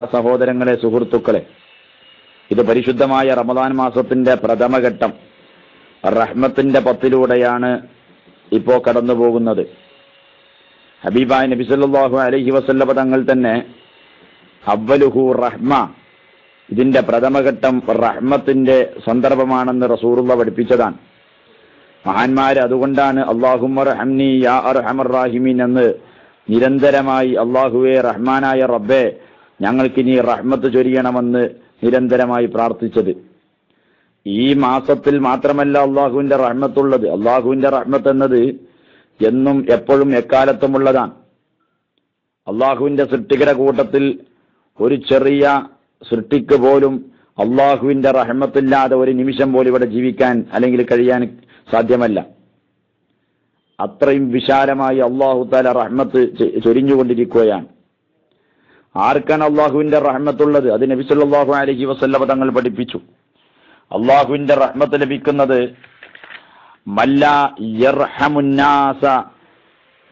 സഹോദരങ്ങളെ, സുഹൃത്തുക്കളെ, ഇത് പരിശുദ്ധമായ റമദാൻ മാസത്തിന്റെ പ്രഥമഘട്ടം റഹ്മത്തിന്റെ പത്തിലൂടെയാണ് ഇപ്പോ കടന്നു പോകുന്നത്. ഹബീബായ നബി സല്ലല്ലാഹു അലൈഹി വസല്ലം തങ്ങൾ തന്നെ അവ്വലുഹു റഹ്മ, ഇതിന്റെ പ്രഥമഘട്ടം റഹ്മത്തിന്റെ സന്ദർഭമാണെന്ന് റസൂലുള്ളാഹി പഠിപ്പിച്ചതാണ്. മഹാന്മാര് അതുകൊണ്ടാണ് അല്ലാഹുമ്മ റഹ്മനി യാ അർഹമർ റഹീമീൻ എന്ന് നിരന്തരമായി അല്ലാഹുവേ റഹ്മാനായ റബ്ബേ ഞങ്ങൾക്കിനി റഹ്മത്ത് ചൊരിയണമെന്ന് നിരന്തരമായി പ്രാർത്ഥിച്ചത്. ഈ മാസത്തിൽ മാത്രമല്ല അള്ളാഹുവിന്റെ റഹ്മത്തുള്ളത്. അള്ളാഹുവിന്റെ റഹ്മത്ത് എന്നത് എന്നും എപ്പോഴും എക്കാലത്തുമുള്ളതാണ്. അള്ളാഹുവിന്റെ സൃഷ്ടികര കൂട്ടത്തിൽ ഒരു ചെറിയ സൃഷ്ടിക്ക് പോലും അള്ളാഹുവിന്റെ റഹ്മത്തില്ലാതെ ഒരു നിമിഷം പോലും ഇവിടെ ജീവിക്കാൻ അല്ലെങ്കിൽ കഴിയാൻ സാധ്യമല്ല. അത്രയും വിശാലമായി അള്ളാഹു തആല റഹ്മത്ത് ചൊരിഞ്ഞുകൊണ്ടിരിക്കുകയാണ്. ആർക്കാണ് അള്ളാഹുവിന്റെ റഹ്മത്തുള്ളത്? അത് നബി സല്ലല്ലാഹു അലൈഹി വസല്ലം തങ്ങൾ പഠിപ്പിച്ചു. അള്ളാഹുവിന്റെ റഹ്മത്ത് ലഭിക്കുന്നത് മല്ലാ യർഹമുന്നാസ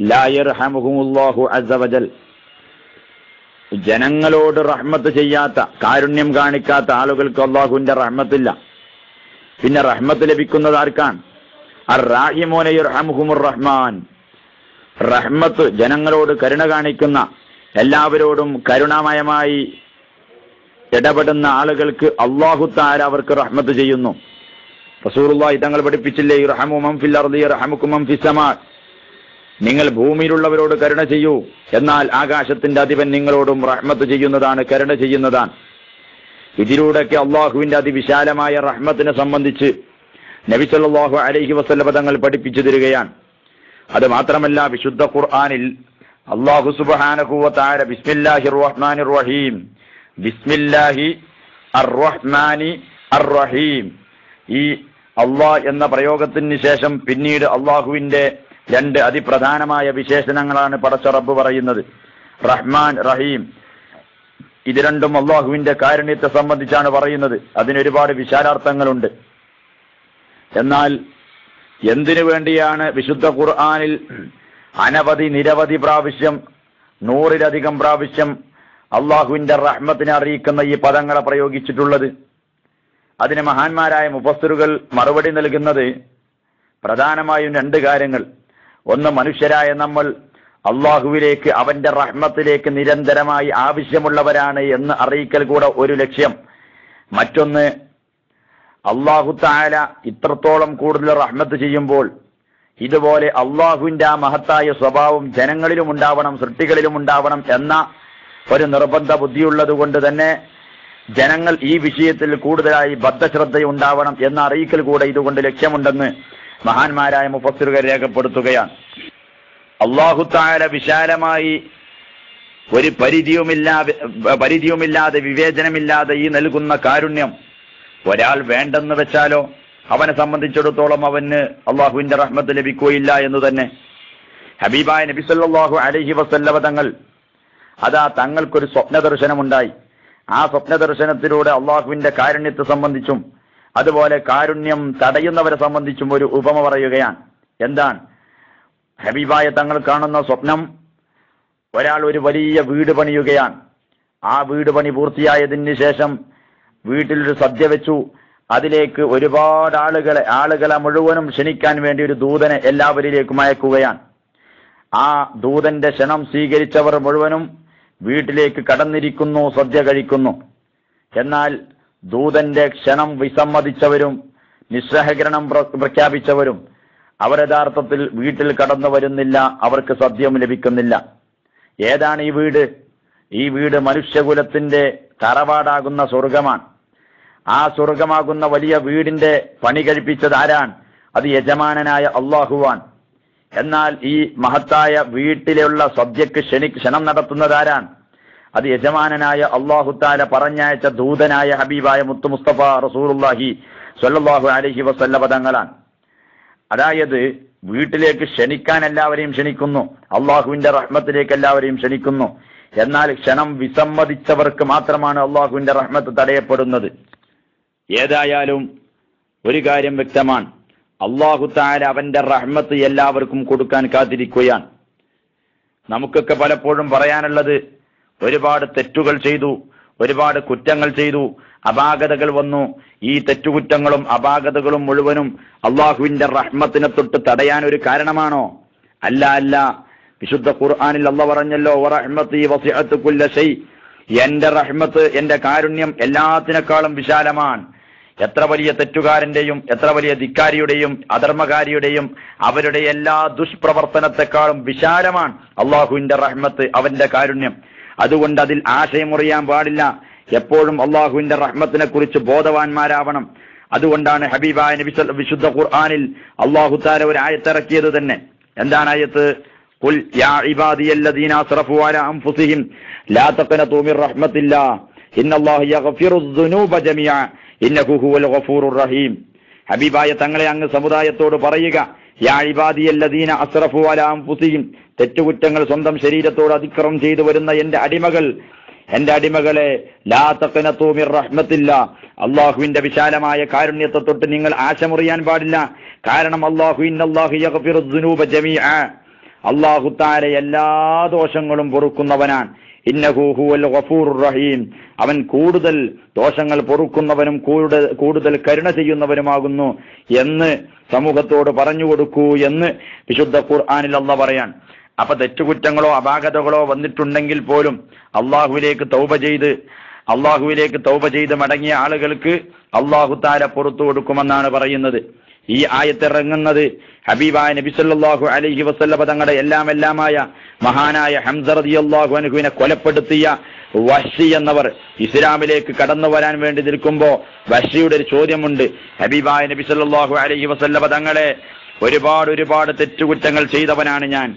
ലാ യർഹമുഹുല്ലാഹു അസ്സ വജൽ. ജനങ്ങളോട് റഹ്മത്ത് ചെയ്യാത്ത, കാരുണ്യം കാണിക്കാത്ത ആളുകൾക്ക് അള്ളാഹുവിന്റെ റഹ്മത്തില്ല. പിന്നെ റഹ്മത്ത് ലഭിക്കുന്നത് ആർക്കാണ്? അർറാഹിമൂന യർഹമുഹുമുർ റഹ്മാൻ. റഹ്മത്ത് ജനങ്ങളോട് കരുണ കാണിക്കുന്ന, എല്ലാവരോടും കരുണാമയമായി ഇടപെടുന്ന ആളുകൾക്ക് അല്ലാഹു തആല അവർക്ക് റഹ്മത്ത് ചെയ്യുന്നു. റസൂലുള്ളാഹി തങ്ങൾ പഠിപ്പിച്ചില്ലേ, ഇർഹമു മൻ ഫിൽ അർളി യർഹമുകും മൻ ഫിസ് സമാ. നിങ്ങൾ ഭൂമിയിലുള്ളവരോട് കരുണ ചെയ്യൂ, എന്നാൽ ആകാശത്തിന്റെ അധിപൻ നിങ്ങളോടും റഹ്മത്ത് ചെയ്യുന്നതാണ്, കരുണ ചെയ്യുന്നതാണ്. ഇതിലൂടെയൊക്കെ അള്ളാഹുവിന്റെ അതിവിശാലമായ റഹ്മത്തിനെ സംബന്ധിച്ച് നബി സല്ലല്ലാഹു അലൈഹി വസല്ലം തങ്ങൾ പഠിപ്പിച്ചു തരികയാണ്. അത് മാത്രമല്ല, വിശുദ്ധ ഖുർആനിൽ അല്ലാഹു സുബ്ഹാനഹു വ തആല ബിസ്മില്ലാഹിർ റഹ്മാനിർ റഹീം, ബിസ്മില്ലാഹി അർ-റഹ്മാനി അർ-റഹീം, ഈ അല്ലാഹ് എന്ന പ്രയോഗത്തിന് ശേഷം പിന്നീട് അള്ളാഹുവിന്റെ രണ്ട് അതിപ്രധാനമായ വിശേഷണങ്ങളാണ് പടച്ച റബ്ബ് പറയുന്നത്. റഹ്മാൻ, റഹീം, ഇത് രണ്ടും അള്ളാഹുവിന്റെ കാരുണ്യത്തെ സംബന്ധിച്ചാണ് പറയുന്നത്. അതിനൊരുപാട് വിശാലാർത്ഥങ്ങളുണ്ട്. എന്നാൽ എന്തിനു വേണ്ടിയാണ് വിശുദ്ധ ഖുർആനിൽ നിരവധി പ്രാവശ്യം, 100-ലധികം പ്രാവശ്യം അള്ളാഹുവിന്റെ റഹ്മത്തിനെ അറിയിക്കുന്ന ഈ പദങ്ങളെ പ്രയോഗിച്ചിട്ടുള്ളത്? അതിന് മഹാന്മാരായ മുഫസ്സിറുകൾ മറുപടി നൽകുന്നത് പ്രധാനമായും രണ്ട് കാര്യങ്ങൾ. ഒന്ന്, മനുഷ്യരായ നമ്മൾ അള്ളാഹുവിലേക്ക്, അവന്റെ റഹ്മത്തിലേക്ക് നിരന്തരമായി ആവശ്യമുള്ളവരാണ് എന്ന് അറിയിക്കൽ കൂടെ ഒരു ലക്ഷ്യം. മറ്റൊന്ന്, അള്ളാഹു തആല ഇത്രത്തോളം കൂടുതൽ റഹ്മത്ത് ചെയ്യുമ്പോൾ ഇതുപോലെ അള്ളാഹുവിന്റെ ആ മഹത്തായ സ്വഭാവം ജനങ്ങളിലും ഉണ്ടാവണം, സൃഷ്ടികളിലും ഉണ്ടാവണം എന്ന ഒരു നിർബന്ധ ബുദ്ധിയുള്ളത് കൊണ്ട് തന്നെ ജനങ്ങൾ ഈ വിഷയത്തിൽ കൂടുതലായി ബദ്ധശ്രദ്ധയുണ്ടാവണം എന്ന അറിയിക്കൽ കൂടെ ഇതുകൊണ്ട് ലക്ഷ്യമുണ്ടെന്ന് മഹാന്മാരായ മുഫസ്സിറുകൾ രേഖപ്പെടുത്തുകയാണ്. അള്ളാഹു തആല വിശാലമായി ഒരു പരിധിയുമില്ലാതെ വിവേചനമില്ലാതെ ഈ നൽകുന്ന കാരുണ്യം ഒരാൾ വേണ്ടെന്ന് വെച്ചാലോ അവനെ സംബന്ധിച്ചിടത്തോളം അവന് അള്ളാഹുവിന്റെ റഹ്മത്ത് ലഭിക്കുകയില്ല എന്ന് തന്നെ. ഹബീബായ നബി സല്ലല്ലാഹു അലൈഹി വസല്ലം തങ്ങൾ തങ്ങൾക്കൊരു സ്വപ്ന ദർശനമുണ്ടായി. ആ സ്വപ്ന ദർശനത്തിലൂടെ അള്ളാഹുവിന്റെ കാരുണ്യത്തെ സംബന്ധിച്ചും അതുപോലെ കാരുണ്യം തടയുന്നവരെ സംബന്ധിച്ചും ഒരു ഉപമ പറയുകയാണ്. എന്താണ്? ഹബീബായ തങ്ങൾ കാണുന്ന സ്വപ്നം, ഒരാൾ ഒരു വലിയ വീട് പണിയുകയാണ്. ആ വീട് പണി പൂർത്തിയായതിന് ശേഷം വീട്ടിലൊരു സദ്യ വെച്ചു. അതിലേക്ക് ഒരുപാട് ആളുകളെ മുഴുവനും ക്ഷണിക്കാൻ വേണ്ടി ഒരു ദൂതനെ എല്ലാവരിലേക്കും അയക്കുകയാണ്. ആ ദൂതന്റെ ക്ഷണം സ്വീകരിച്ചവർ മുഴുവനും വീട്ടിലേക്ക് കടന്നിരിക്കുന്നു, സദ്യ കഴിക്കുന്നു. എന്നാൽ ദൂതന്റെ ക്ഷണം വിസമ്മതിച്ചവരും നിസ്സഹകരണം പ്രഖ്യാപിച്ചവരും അവർ യഥാർത്ഥത്തിൽ വീട്ടിൽ കടന്നു വരുന്നില്ല, അവർക്ക് സദ്യം ലഭിക്കുന്നില്ല. ഏതാണ് ഈ വീട്? ഈ വീട് മനുഷ്യകുലത്തിന്റെ തറവാടാകുന്ന സ്വർഗമാണ്. ആ സ്വർഗമാകുന്ന വലിയ വീടിന്റെ പണി കഴിപ്പിച്ചത് ആരാണ്? അത് യജമാനനായ അള്ളാഹുവാൻ. എന്നാൽ ഈ മഹത്തായ വീട്ടിലുള്ള സദ്യക്ക് ക്ഷണം നടത്തുന്നത് ആരാണ്? അത് യജമാനനായ അല്ലാഹു തആല പറഞ്ഞയച്ച ദൂതനായ ഹബീബായ മുത്തു മുസ്തഫ റസൂലുള്ളാഹി സ്വല്ലല്ലാഹു അലൈഹി വസല്ലം തങ്ങളാണ്. അതായത് വീട്ടിലേക്ക് ക്ഷണിക്കാൻ എല്ലാവരെയും ക്ഷണിക്കുന്നു, അള്ളാഹുവിന്റെ റഹ്മത്തിലേക്ക് എല്ലാവരെയും ക്ഷണിക്കുന്നു. എന്നാൽ ക്ഷണം വിസമ്മതിച്ചവർക്ക് മാത്രമാണ് അള്ളാഹുവിന്റെ റഹ്മത്ത് തടയപ്പെടുന്നത്. ഏതായാലും ഒരു കാര്യം വ്യക്തമാണ്, അല്ലാഹു തആല അവന്റെ റഹ്മത്ത് എല്ലാവർക്കും കൊടുക്കാൻ കാത്തിരിക്കുകയാണ്. നമുക്കൊക്കെ പലപ്പോഴും പറയാനുള്ളത്, ഒരുപാട് തെറ്റുകൾ ചെയ്തു, ഒരുപാട് കുറ്റങ്ങൾ ചെയ്തു, അപാകതകൾ വന്നു. ഈ തെറ്റുകുറ്റങ്ങളും അപാകതകളും മുഴുവനും അള്ളാഹുവിന്റെ റഹ്മത്തിനെ തൊട്ട് തടയാൻ ഒരു കാരണമാണോ? അല്ല, അല്ല. വിശുദ്ധ ഖുർആനിൽ അല്ലാഹ് പറഞ്ഞല്ലോ, വറഹ്മതി വസിഅത്ത് കുല്ല ശൈ, എന്റെ റഹ്മത്ത്, എന്റെ കാരുണ്യം എല്ലാത്തിനേക്കാളും വിശാലമാണ്. എത്ര വലിയ തെറ്റുകാരന്റെയും എത്ര വലിയ ധിക്കാരിയുടെയും അധർമ്മകാരിയുടെയും അവരുടെ എല്ലാ ദുഷ്പ്രവർത്തനത്തെക്കാളും വിശാലമാണ് അള്ളാഹുവിന്റെ റഹ്മത്ത്, അവന്റെ കാരുണ്യം. അതുകൊണ്ട് അതിൽ ആശയമുറിയാൻ പാടില്ല. എപ്പോഴും അള്ളാഹുവിന്റെ റഹ്മത്തിനെ കുറിച്ച് ബോധവാന്മാരാവണം. അതുകൊണ്ടാണ് ഹബീബായ നബി വിശുദ്ധ ഖുർആനിൽ അല്ലാഹു തആല ഒരു ആയത്ത് ഇറക്കിയത് തന്നെ. എന്താണ് ആയത്ത്? ഖുൽ യാ ഇബാദിയല്ലദീന അസ്റഫു അലാ അൻഫുസിഹിം ലാ തഖ്നതു മിർ റഹ്മത്തില്ലാഹ് ഇന്നല്ലാഹ യഗ്ഫിറുദ് ദുനൂബ ജമീഅ ഇന്നഹു ഹുവൽ ഗഫൂറുർ റഹീം. ഹബീബായ തങ്ങളെ അങ്ങ് സമുദായത്തോട് പറയുക, യാ ഇബാദിയല്ലദീന അസ്റഫു അലാ അൻഫുസിഹിം, തെറ്റുകുറ്റങ്ങൾ സ്വന്തം ശരീരത്തോട് അതിക്രമം ചെയ്തു വരുന്ന എന്റെ അടിമകളെ, ലാ തഖ്നതു മിർ റഹ്മത്തില്ലാഹ്, അല്ലാഹുവിന്റെ വിശാലമായ കാരുണ്യത്തെ തൊട്ട് നിങ്ങൾ ആശമുറിയാൻ പാടില്ല. കാരണം അല്ലാഹു ഇന്നല്ലാഹ യഗ്ഫിറുദ് ദുനൂബ ജമീഅ, അല്ലാഹു തആല എല്ലാ ദോഷങ്ങളും പൊറുക്കുന്നവനാണ്. ഇന്നഹു ഹുവൽ ഗഫൂറുർ റഹീം, അവൻ കൂടുതൽ ദോഷങ്ങൾ പൊറുക്കുന്നവനും കൂടുതൽ കരുണ ചെയ്യുന്നവനുമാകുന്നു എന്ന് സമൂഹത്തോട് പറഞ്ഞു കൊടുക്കൂ എന്ന് വിശുദ്ധ ഖുർആനിൽ അല്ലാഹ് പറയാൻ. അപ്പൊ തെറ്റുകുറ്റങ്ങളോ അപാകതകളോ വന്നിട്ടുണ്ടെങ്കിൽ പോലും അള്ളാഹുവിലേക്ക് തൗബ ചെയ്ത് മടങ്ങിയ ആളുകൾക്ക് അല്ലാഹു തആല പുറത്തു കൊടുക്കുമെന്നാണ് പറയുന്നത്. ഈ ആയത്തിറങ്ങുന്നത് ഹബീബായ നബി സല്ലല്ലാഹു അലൈഹി വസല്ലം തങ്ങളുടെ എല്ലാമായ മഹാനായ ഹംസ റളിയല്ലാഹു അൻഹുവിനെ കൊലപ്പെടുത്തിയ വഹ്ശി എന്നവർ ഇസ്ലാമിലേക്ക് കടന്നു വരാൻ വേണ്ടി നിൽക്കുമ്പോ വഹ്ശിയുടെ ഒരു ചോദ്യമുണ്ട്. ഹബീബായ നബി സല്ലല്ലാഹു അലൈഹി വസല്ലം തങ്ങളെ, ഒരുപാട് തെറ്റുകുറ്റങ്ങൾ ചെയ്തവനാണ് ഞാൻ.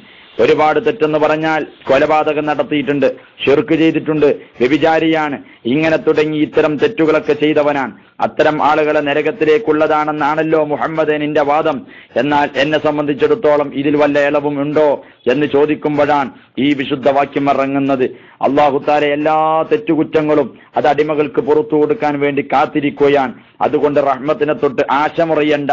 ഒരുപാട് തെറ്റെന്ന് പറഞ്ഞാൽ കൊലപാതകം നടത്തിയിട്ടുണ്ട്, ശിർക്ക് ചെയ്തിട്ടുണ്ട്, വ്യഭിചാരിയാണ്, ഇങ്ങനെ തുടങ്ങി ഇത്തരം തെറ്റുകളൊക്കെ ചെയ്തവനാണ്. അത്തരം ആളുകളെ നരകത്തിലേക്കുള്ളതാണെന്നാണല്ലോ മുഹമ്മദ് നിന്റെ വാദം. എന്നാൽ എന്നെ സംബന്ധിച്ചിടത്തോളം ഇതിൽ വല്ല ഇളവും ഉണ്ടോ എന്ന് ചോദിക്കുമ്പോഴാണ് ഈ വിശുദ്ധ വാക്യം ഇറങ്ങുന്നത്. അല്ലാഹു തആല എല്ലാ തെറ്റുകുറ്റങ്ങളും അത് അടിമകൾക്ക് പുറത്തു കൊടുക്കാൻ വേണ്ടി കാത്തിരിക്കുകയാണ്. അതുകൊണ്ട് റഹ്മത്തിനെ തൊട്ട് ആശമുറിയണ്ട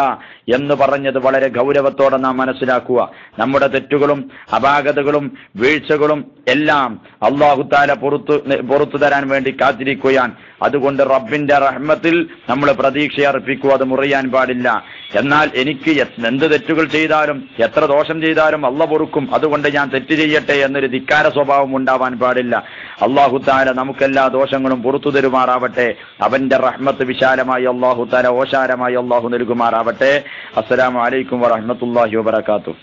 എന്ന് പറഞ്ഞത് വളരെ ഗൗരവത്തോടെ നാം മനസ്സിലാക്കുക. നമ്മുടെ തെറ്റുകളും അപാകതകളും വീഴ്ചകളും എല്ലാം അല്ലാഹു തആല പുറത്തു തരാൻ വേണ്ടി കാത്തിരിക്കുകയാണ്. അതുകൊണ്ട് റബ്ബിന്റെ റഹ്മത്തിൽ നമ്മൾ പ്രതീക്ഷ അർപ്പിക്കുക, അത് മുറിയാൻ പാടില്ല. എന്നാൽ എനിക്ക് എന്ത് തെറ്റുകൾ ചെയ്താലും എത്ര ദോഷം ചെയ്താലും അല്ലാഹ് പൊറുക്കും, അതുകൊണ്ട് ഞാൻ തെറ്റ് ചെയ്യട്ടെ എന്നൊരു ധിക്കാര സ്വഭാവം ഉണ്ടാവാൻ പാടില്ല. അല്ലാഹു തആല നമുക്കെല്ലാ ദോഷങ്ങളും പുറത്തു തരുമാറാവട്ടെ. അവന്റെ റഹ്മത്ത് വിശാലമായി അല്ലാഹു തആല ഓശാരമായി അല്ലാഹു നൽകുമാറാവട്ടെ. അസ്സലാമു അലൈക്കും വറഹ്മത്തുള്ളാഹി വബറകാതുഹു.